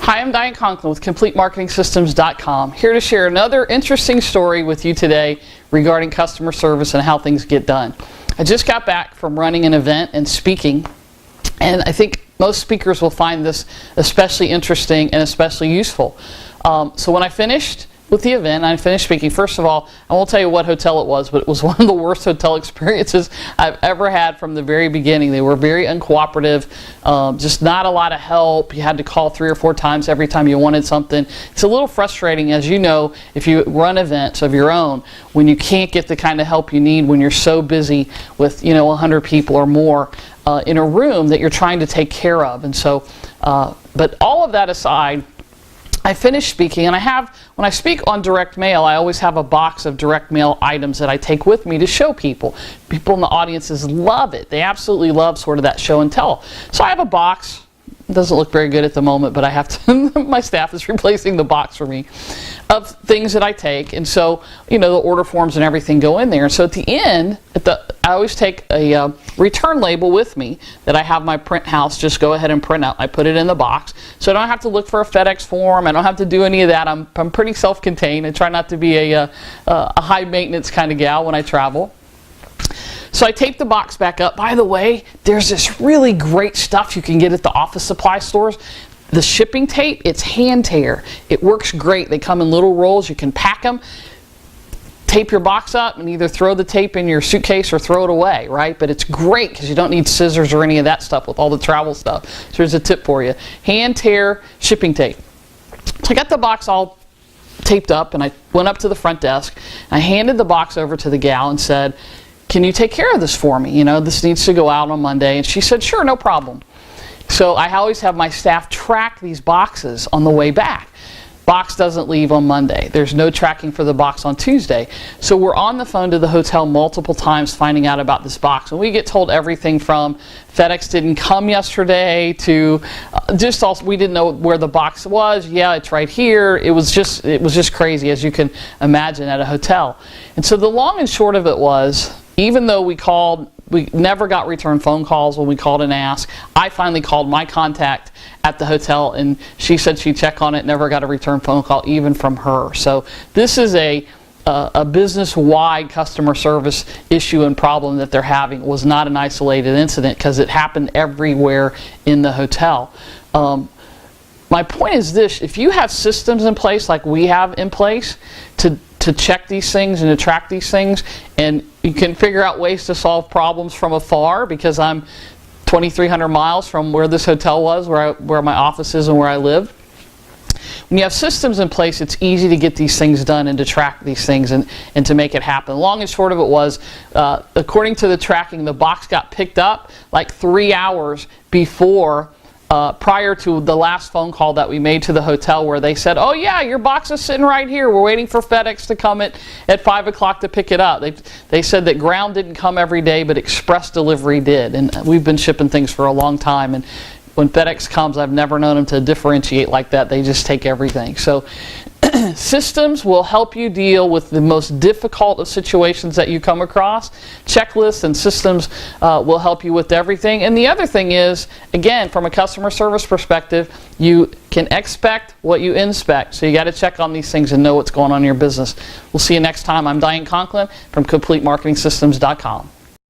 Hi, I'm Diane Conklin with CompleteMarketingSystems.com, here to share another interesting story with you today regarding customer service and how things get done. I just got back from running an event and speaking, and I think most speakers will find this especially interesting and especially useful. So when I finished with the event, I finished speaking. First of all, I won't tell you what hotel it was, but it was one of the worst hotel experiences I've ever had from the very beginning. They were very uncooperative, just not a lot of help. You had to call 3 or 4 times every time you wanted something. It's a little frustrating, as you know, if you run events of your own, when you can't get the kind of help you need when you're so busy with 100 people or more in a room that you're trying to take care of. And so, but all of that aside, I finished speaking, and when I speak on direct mail, I always have a box of direct mail items that I take with me to show people. People in the audiences love it. They absolutely love sort of that show and tell. So I have a box. It doesn't look very good at the moment, but I have to, my staff is replacing the box for me, of things that I take. And so, the order forms and everything go in there. And so at the end, I always take a return label with me that I have my print house just go ahead and print out. I put it in the box, so I don't have to look for a FedEx form. I don't have to do any of that. I'm pretty self-contained. I try not to be a high maintenance kind of gal when I travel. So I tape the box back up. By the way, there's this really great stuff you can get at the office supply stores. The shipping tape, it's hand tear. It works great. They come in little rolls. You can pack them, tape your box up, and either throw the tape in your suitcase or throw it away, right? But it's great because you don't need scissors or any of that stuff with all the travel stuff. So here's a tip for you. Hand tear shipping tape. So I got the box all taped up, and I went up to the front desk. I handed the box over to the gal and said, "Can you take care of this for me? This needs to go out on Monday." And she said, "Sure, no problem." So I always have my staff track these boxes on the way back. Box doesn't leave on Monday. There's no tracking for the box on Tuesday. So we're on the phone to the hotel multiple times finding out about this box. And we get told everything from FedEx didn't come yesterday to just also we didn't know where the box was. Yeah, it's right here. It was just crazy, as you can imagine, at a hotel. And so the long and short of it was, even though we called, we never got return phone calls when we called and asked. I finally called my contact at the hotel, and she said she'd check on it, never got a return phone call even from her. So this is a business-wide customer service issue and problem that they're having. It was not an isolated incident because it happened everywhere in the hotel. My point is this: if you have systems in place like we have in place to check these things and to track these things, and you can figure out ways to solve problems from afar, because I'm 2,300 miles from where this hotel was, where my office is and where I live. When you have systems in place, it's easy to get these things done and to track these things and to make it happen. Long and short of it was, according to the tracking, the box got picked up like 3 hours before prior to the last phone call that we made to the hotel, where they said, "Oh yeah, your box is sitting right here. We're waiting for FedEx to come at 5 o'clock to pick it up." They said that ground didn't come every day, but express delivery did. And we've been shipping things for a long time. And when FedEx comes, I've never known them to differentiate like that. They just take everything. So systems will help you deal with the most difficult of situations that you come across. Checklists and systems will help you with everything. And the other thing is, again, from a customer service perspective, you can expect what you inspect. So you got to check on these things and know what's going on in your business. We'll see you next time. I'm Diane Conklin from CompleteMarketingSystems.com.